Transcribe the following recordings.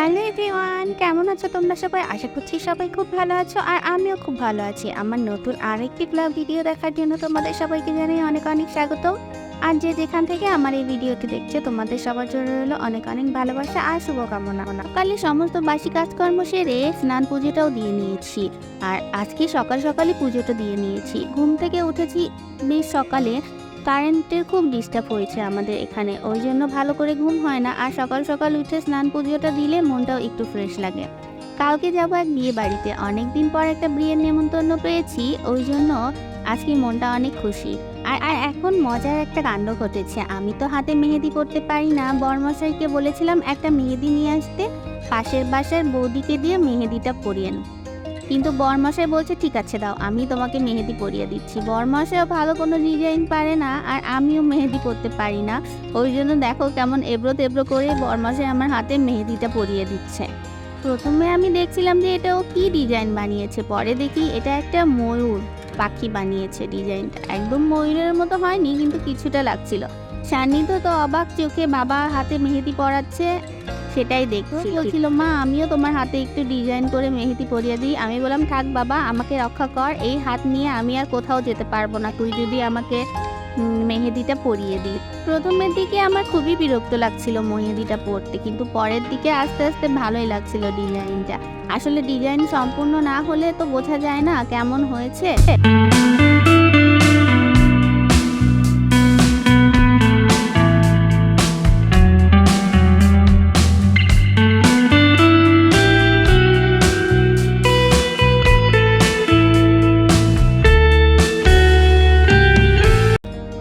Hello everyone, কেমন আছো তোমরা সবাই? আশা করছি সবাই খুব ভালো আছো আর আমিও খুব ভালো আছি। আমার নতুন আরেকটি ব্লগ ভিডিও দেখার জন্য তোমাদের সবাইকে জানাই অনেক অনেক স্বাগত। আর যে যেখান থেকে আমার এই ভিডিওটি দেখছে তোমাদের সবার জন্য রইলো অনেক অনেক ভালোবাসা আর শুভকামনা। সকালে সমস্ত বাসি কাজকর্ম সেরে স্নান পুজোটাও দিয়ে নিয়েছি। আর আজকে সকাল সকালই পুজোটা দিয়ে নিয়েছি। ঘুম থেকে উঠেছি বেশ সকালে। কারেন্টের খুব ডিস্টার্ব হয়েছে আমাদের এখানে, ওই জন্য ভালো করে ঘুম হয় না। আর সকাল সকাল উঠে স্নান পুজোটা দিলে মনটাও একটু ফ্রেশ লাগে। কালকে যাবো এক বিয়ে বাড়িতে, অনেকদিন পর একটা বিয়ের নেমন্তন্ন পেয়েছি, ওই জন্য আজকে মনটা অনেক খুশি। আর এখন মজার একটা কাণ্ড ঘটেছে। আমি তো হাতে মেহেদি পরতে পারি না, বরমশাইকে বলেছিলাম একটা মেহেদি নিয়ে আসতে, পাশের বাসার বৌদিকে দিয়ে মেহেদিটা পরিয়ে নি। কিন্তু বরমশাই বলছে ঠিক আছে দাও, আমি তোমাকে মেহেদি পরিয়ে দিচ্ছি। বরমশাইও ভালো কোনো ডিজাইন পারে না আর আমিও মেহেদি করতে পারি না, ওই জন্য দেখো কেমন এবড়ো তেবড়ো করে বরমশাই আমার হাতে মেহেদিটা পরিয়ে দিচ্ছে। প্রথমে আমি দেখছিলাম যে এটা ও কি ডিজাইন বানিয়েছে, পরে দেখি এটা একটা ময়ূর পাখি বানিয়েছে। ডিজাইনটা একদম ময়ূরের মতো হয়নি, কিন্তু কিছুটা লাগছিল। সান্নিধ্য তো অবাক চোখে বাবা হাতে মেহেদি পরাচ্ছে, সেটাই দেখছিল। মা আমিও তোমার হাতে একটু ডিজাইন করে মেহেদি পরিয়ে দিই। আমি বললাম থাক বাবা, আমাকে রক্ষা কর, এই হাত নিয়ে আমি আর কোথাও যেতে পারবো না, তুই যদি আমাকে মেহেদিটা পরিয়ে দিই। প্রথমের দিকে আমার খুবই বিরক্ত লাগছিল মেহেদিটা পরতে, কিন্তু পরের দিকে আস্তে আস্তে ভালোই লাগছিল ডিজাইনটা। আসলে ডিজাইন সম্পূর্ণ না হলে তো বোঝা যায় না কেমন হয়েছে।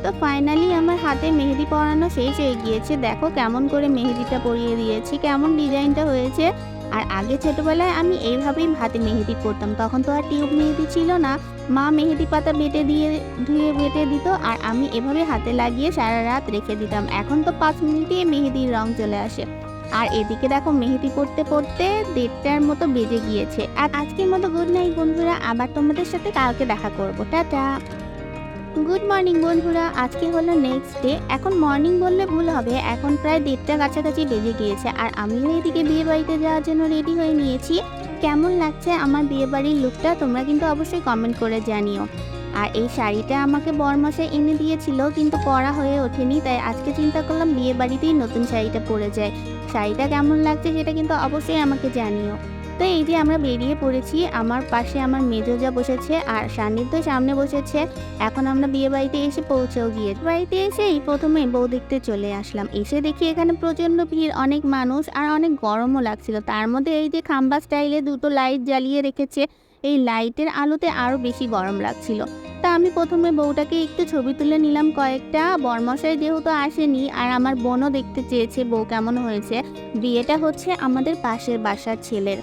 তো ফাইনালি আমার হাতে মেহেদি পরানো শেষ হয়ে গিয়েছে। দেখো কেমন করে মেহেদিটা পরিয়ে দিয়েছি, কেমন ডিজাইনটা হয়েছে। আর আগে ছোটবেলায় আমি এইভাবেই হাতে মেহেদি পরতাম, তখন তো আর টিউব মেহেদি ছিল না। মা মেহেদি পাতা বেটে দিয়ে ধুয়ে বেটে দিত আর আমি এভাবে হাতে লাগিয়ে সারা রাত রেখে দিতাম। এখন তো 5 মিনিটে মেহেদির রং চলে আসে। আর এদিকে দেখো মেহেদি পড়তে পড়তে 1:30টার মতো বেজে গিয়েছে। আর আজকের মতো গুড নাইট বন্ধুরা, আবার তোমাদের সাথে কালকে দেখা করবো। টাটা। গুড মর্নিং বন্ধুরা, আজকে হলো নেক্সট ডে। এখন মর্নিং বললে ভুল হবে, এখন প্রায় 1:30টা কাছাকাছি বেজে গিয়েছে। আর আমিও এদিকে বিয়ে বাড়িতে যাওয়ার জন্য রেডি হয়ে নিয়েছি। কেমন লাগছে আমার বিয়ে বাড়ির লুকটা তোমরা কিন্তু অবশ্যই কমেন্ট করে জানিও। আর এই শাড়িটা আমাকে বরমশাই এনে দিয়েছিল, কিন্তু পরা হয়ে ওঠেনি, তাই আজকে চিন্তা করলাম বিয়ে বাড়িতেই নতুন শাড়িটা পরে যাই। শাড়িটা কেমন লাগছে সেটা কিন্তু অবশ্যই আমাকে জানিও। তো এই যে আমরা বেরিয়ে পড়েছি, আমার পাশে আমার মেজোজা বসেছে আর সান্নিধ্য সামনে বসেছে। এখন আমরা বিয়ে বাড়িতে এসে পৌঁছেও গিয়ে বাড়িতে এসেই প্রথমে বউ দেখতে চলে আসলাম। এসে দেখি এখানে প্রচন্ড ভিড়, অনেক মানুষ আর অনেক গরমও লাগছিল। তার মধ্যে এই যে খাম্বা স্টাইলে দুটো লাইট জ্বালিয়ে রেখেছে, এই লাইটের আলোতে আরো বেশি গরম লাগছিল। তা আমি প্রথমে বউটাকে একটু ছবি তুলে নিলাম কয়েকটা। বরমশাই যেহেতু আসেনি আর আমার বোনও দেখতে চেয়েছে বউ কেমন হয়েছে, বিয়েটা হচ্ছে আমাদের পাশের বাসার ছেলের,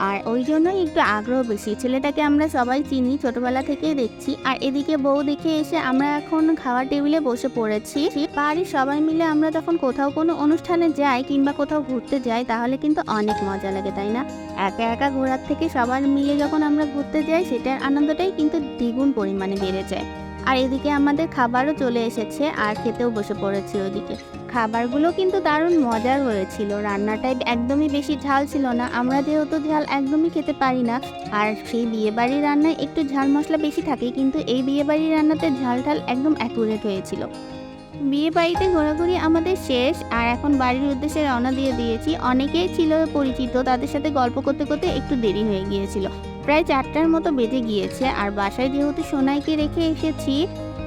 আর ওই জন্যই একটু আগ্রহ বেশি। ছেলেটাকে আমরা সবাই চিনি, ছোটবেলা থেকেই দেখছি। আর এদিকে বউ দেখে এসে আমরা এখন খাওয়ার টেবিলে বসে পড়েছি। বাড়ির সবাই মিলে আমরা যখন কোথাও কোনো অনুষ্ঠানে যাই কিংবা কোথাও ঘুরতে যাই তাহলে কিন্তু অনেক মজা লাগে, তাই না? একা একা ঘোরার থেকে সবার মিলে যখন আমরা ঘুরতে যাই সেটার আনন্দটাই কিন্তু দ্বিগুণ পরিমাণে বেড়ে যায়। আর এদিকে আমাদের খাবারও চলে এসেছে আর খেতেও বসে পড়েছি। ওদিকে খাবারগুলো কিন্তু দারুণ মজার হয়েছিল। রান্নাটাই একদমই বেশি ঝাল ছিল না, আমরা যেহেতু ঝাল একদমই খেতে পারি না। আর সেই বিয়েবাড়ির রান্নায় একটু ঝাল মশলা বেশি থাকে, কিন্তু এই বিয়েবাড়ির রান্নাতে ঝাল ঢাল একদম অ্যাকুরেট হয়েছিল। বিয়ে বাড়িতে ঘোরাঘুরি আমাদের শেষ আর এখন বাড়ির উদ্দেশ্যে রওনা দিয়ে দিয়েছি। অনেকেই ছিল পরিচিত, তাদের সাথে গল্প করতে করতে একটু দেরি হয়ে গিয়েছিল, প্রায় 4টার মতো বেজে গিয়েছে। আর বাসায় যেহেতু সোনাইকে রেখে এসেছি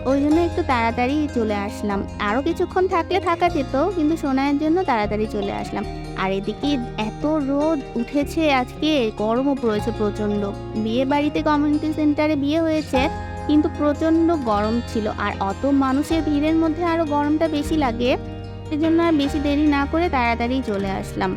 ওই জন্য একটু তাড়াতাড়ি চলে আসলাম। আরও কিছুক্ষণ থাকলে থাকা যেত, কিন্তু সোনাইয়ের জন্য তাড়াতাড়ি চলে আসলাম। আর এদিকে এত রোদ উঠেছে, আজকে গরমও পড়েছে প্রচণ্ড। বিয়ে বাড়িতে কমিউনিটি সেন্টারে বিয়ে হয়েছে, কিন্তু প্রচণ্ড গরম ছিল। আর অত মানুষের ভিড়ের মধ্যে আরও গরমটা বেশি লাগে, সেজন্য আর বেশি দেরি না করে তাড়াতাড়ি চলে আসলাম।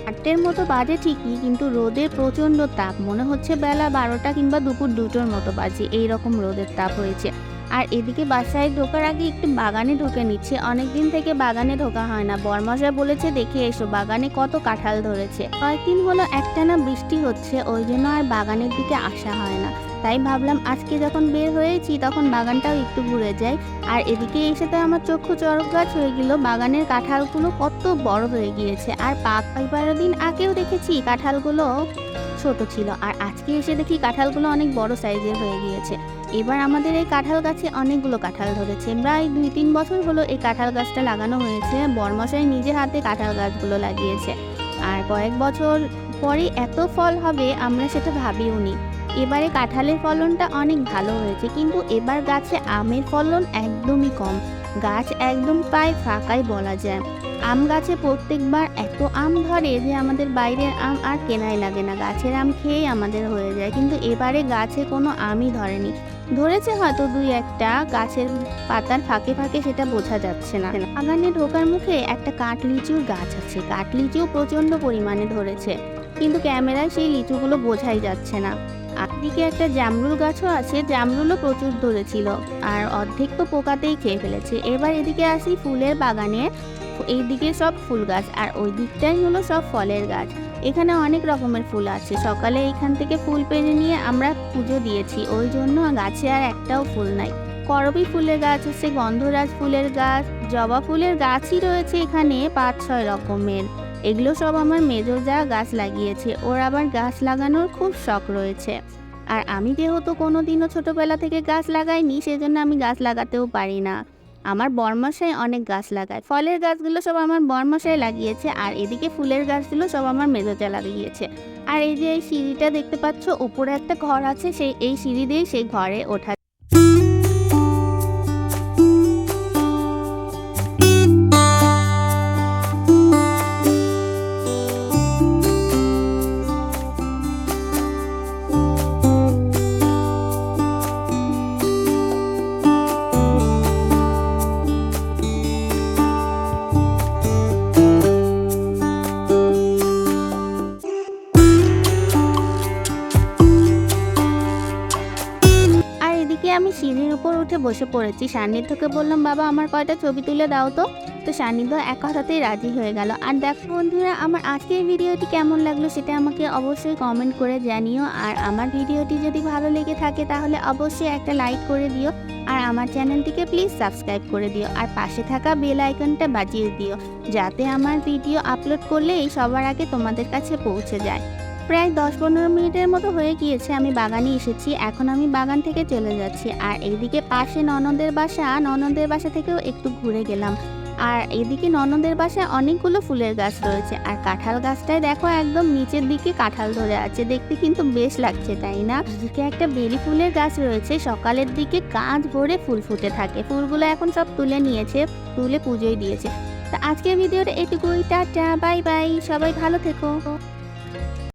8টের মতো বাজে ঠিকই, কিন্তু রোদের প্রচণ্ড তাপ, মনে হচ্ছে বেলা 12টা কিংবা দুপুর 2টোর মতো বাজে, এইরকম রোদের তাপ হয়েছে। আর এদিকে বাসায় ঢোকার আগে একটু বাগানে ঢুকে নিচ্ছে, অনেকদিন থেকে বাগানে ঢোকা হয় না। বরমশাই বলেছে দেখে এসো বাগানে কত কাঁঠাল ধরেছে। কয়েকদিন হলো একটানা বৃষ্টি হচ্ছে, ওই জন্য আর বাগানের দিকে আসা হয় না। তাই ভাবলাম আজকে যখন বের হয়েছি তখন বাগানটাও একটু ঘুরে যাই। আর এদিকে এসে তো আমার চক্ষু চড়ক গাছ হয়ে গেল, বাগানের কাঁঠালগুলো কত বড় হয়ে গিয়েছে। আর পাঁচ দিন আগেও দেখেছি কাঁঠালগুলো ছোট ছিল, আর আজকে এসে দেখি কাঁঠালগুলো অনেক বড় সাইজের হয়ে গিয়েছে। এবার আমাদের এই কাঁঠাল গাছে অনেকগুলো কাঁঠাল ধরেছে, প্রায় 2-3 বছর হলো এই কাঁঠাল গাছটা লাগানো হয়েছে। বরমশাই নিজে হাতে কাঁঠাল গাছগুলো লাগিয়েছে, আর কয়েক বছর পরে এত ফল হবে আমরা সেটা ভাবিও নি। এবারে কাঁঠালের ফলনটা অনেক ভালো হয়েছে, কিন্তু এবার গাছে আমের ফলন একদমই কম। গাছ একদম প্রায় ফাঁকাই বলা যায়। আম গাছে প্রত্যেকবার এত আম ধরে যে আমাদের বাইরের আম আর কেনাই লাগে না, গাছের আম খেয়েই আমাদের হয়ে যায়। কিন্তু এবারে গাছে কোনো আমই ধরেনি, ধরেছে হয়তো 2-1টা গাছের পাতার ফাঁকে ফাঁকে, সেটা বোঝা যাচ্ছে না। বাগানে ঢোকার মুখে একটা কাঠ লিচুর গাছ আছে, কাঠ লিচু প্রচন্ড পরিমাণে ধরেছে, কিন্তু ক্যামেরায় সেই লিচুগুলো বোঝাই যাচ্ছে না। দিকে একটা জামরুল গাছও আছে, জামরুলও প্রচুর ধরেছিল, আর অর্ধেক তো পোকাতেই খেয়ে ফেলেছে। এবার এদিকে আসি ফুলের বাগানে, এইদিকে সব ফুল গাছ আর ওই দিকটাই হলো সব ফলের গাছ। এখানে অনেক রকমের ফুল আছে, সকালে এখান থেকে ফুল পেড়ে নিয়ে আমরা পুজো দিয়েছি, ওই জন্য গাছে আর একটাও ফুল নাই। করবী ফুলের গাছ আছে, গন্ধরাজ ফুলের গাছ, জবা ফুলের গাছই রয়েছে এখানে 5-6 রকমের। এগুলো সব আমার মেজো যা গাছ লাগিয়েছে, ওর আবার গাছ লাগানোর খুব শখ রয়েছে। আর আমি যেহেতু কোনোদিনও ছোটবেলা থেকে গাছ লাগাইনি, সেজন্য আমি গাছ লাগাতেও পারি না। আমার বরমশাই অনেক গাছ লাগায়, ফলের গাছগুলো সব আমার বরমশাই লাগিয়েছে, আর এদিকে ফুলের গাছগুলো সব আমার মেজোজা লাগিয়েছে। আর এই যে এই সিঁড়িটা দেখতে পাচ্ছ, উপরে একটা ঘর আছে, এই সিঁড়ি দিয়ে সেই ঘরে ওঠা। এদিকে আমি সিঁড়ির উপর উঠে বসে পড়েছি, সান্নিধ্যকে বললাম বাবা আমার কয়টা ছবি তুলে দাও তো। তো সান্নিধ্য এক কথাতেই রাজি হয়ে গেল। আর দেখো বন্ধুরা, আমার আজকের ভিডিওটি কেমন লাগলো সেটা আমাকে অবশ্যই কমেন্ট করে জানিও। আর আমার ভিডিওটি যদি ভালো লেগে থাকে তাহলে অবশ্যই একটা লাইক করে দিও, আর আমার চ্যানেলটিকে প্লিজ সাবস্ক্রাইব করে দিও, আর পাশে থাকা বেল আইকনটা বাজিয়ে দিও, যাতে আমার ভিডিও আপলোড করলেই সবার আগে তোমাদের কাছে পৌঁছে যায়। প্রায় 10-15 মিনিটের মতো হয়ে গিয়েছে আমি বাগানে এসেছি, এখন আমি বাগান থেকে চলে যাচ্ছি। আর এইদিকে পাশে ননদের বাসা থেকেও একটু ঘুরে গেলাম। আর এদিকে ননদের বাসায় অনেকগুলো ফুলের গাছ রয়েছে, আর কাঁঠাল গাছটায় দেখো একদম নিচের দিকে কাঁঠাল ধরে আছে, দেখতে কিন্তু বেশ লাগছে তাই না। এদিকে একটা বেলি ফুলের গাছ রয়েছে, সকালের দিকে গাছ ভরে ফুল ফুটে থাকে, ফুলগুলো এখন সব তুলে নিয়েছে, তুলে পুজোয় দিয়েছে। তা আজকের ভিডিওটা এটুকুই, টাটা বাই বাই, সবাই ভালো থেকো।